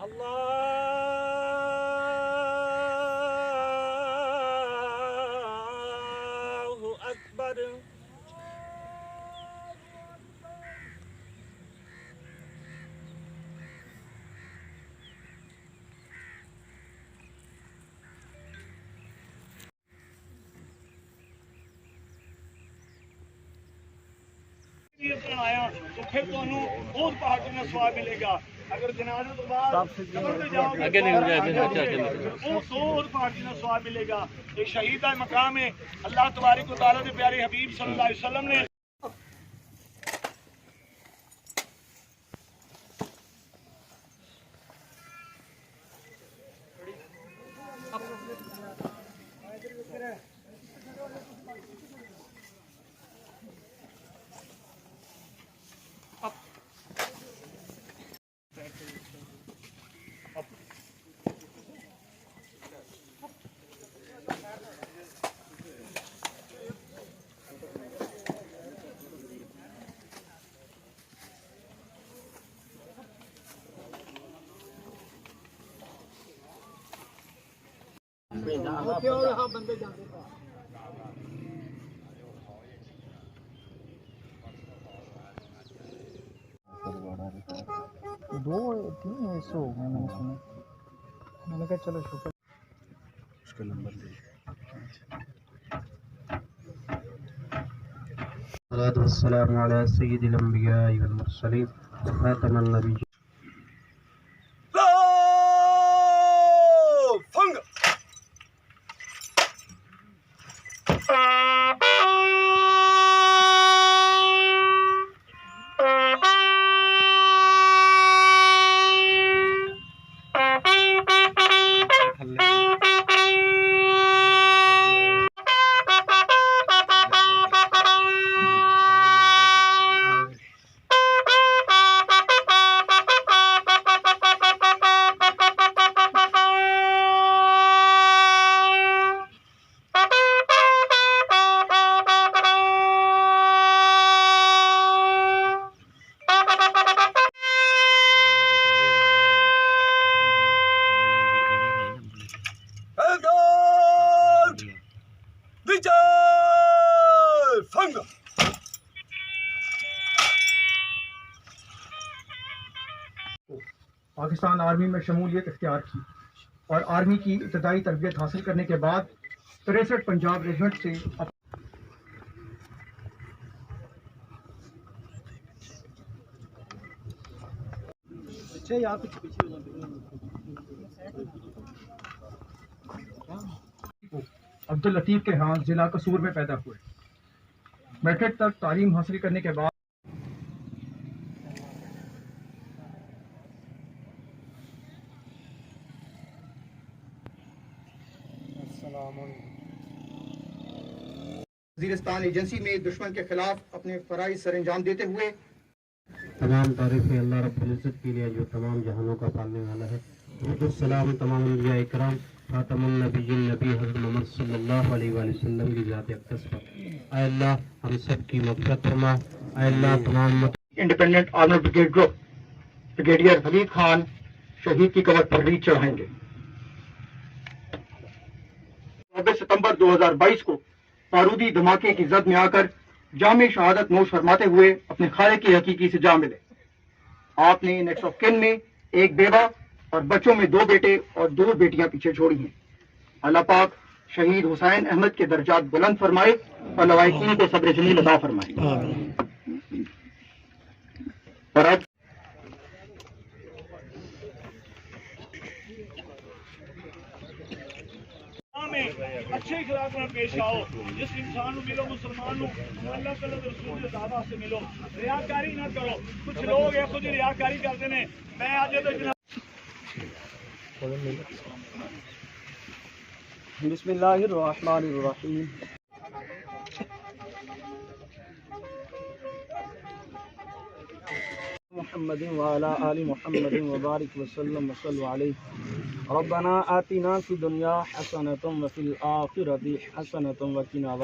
अल्लाहु अकबर। आया तो फिर तुहानू उस पार्टी ने सवाब मिलेगा। अगर जनाजे तो बाद कब्र पे जाओगे आगे नहीं उस पार्टी ने सवाब मिलेगा। एक शहीद का मकाम है। अल्लाह तबारक व तआला के प्यारे हबीब सल्लल्लाहु अलैहि वसल्लम ने बंदे जाते दो तीन ऐसे हो गए मैंने सुना। मैंने कहा चलो शुक्र उसका नंबर दे। सल्लल्लाहु अलैहि सय्यिदिल अंबिया वल मुरसलीन खातमन नबिय्यीन। पाकिस्तान आर्मी में शमूलियत इख्तियार की और आर्मी की इब्तदाई तरबियत हासिल करने के बाद 63 पंजाब रेजिमेंट से अब्दुल लतीफ़ के यहाँ जिला कसूर में पैदा हुए। मैट्रिक तक तालीम हासिल करने के बाद वज़ीरिस्तान एजेंसी में दुश्मन के खिलाफ अपने फ़राइज़ सरअंजाम देते हुए तमाम तारीफ़ें अल्लाह रब्बुल इज़्ज़त के लिए जो तमाम जहानों का पालने वाला है। सलाम तमाम अंबिया इकराम खातमुन नबिय्यीन नबी हज़रत मोहम्मद सल्लल्लाहु अलैहि वसल्लम की ज़ात अक़दस पर ऐ अल्लाह हम सब की मग़फ़िरत फरमा। ऐ अल्लाह तमाम independent army brigade group brigadier Hamid Khan शहीद की कब्र पर रीत चढ़ाएंगे। 9 सितंबर 2022 को बारूदी धमाके की जद में आकर जामे शहादत नोश फरमाते हुए अपने खाले की हकीकी से जा मिले। आपने नेक्स्ट ऑफ किन में एक बेवा और बच्चों में 2 बेटे और 2 बेटियां पीछे छोड़ी हैं। अल्लाह पाक शहीद हुसैन अहमद के दर्जात बुलंद फरमाए और लवाहिकीन को सब्र जमील अता फरमाए। और आज अच्छे इखलाक में पेश आओ। जिस इंसान को मिलो मुसलमान को अल्लाह ताला के रसूल के दावा से मिलो। रियाकारी ना करो। कुछ लोग है खुद रियाकारी करते हैं। मैं आज तो बिस्मिल्लाहिर्रहमानिर्रहीम। मुहम्मद व अला आलि मुहम्मद व बारिक वसल्लम वसल्लु अलैहि। रब्बना आतिना फिद दुनिया हसनतम व फिल आखिरति हसनतम व किना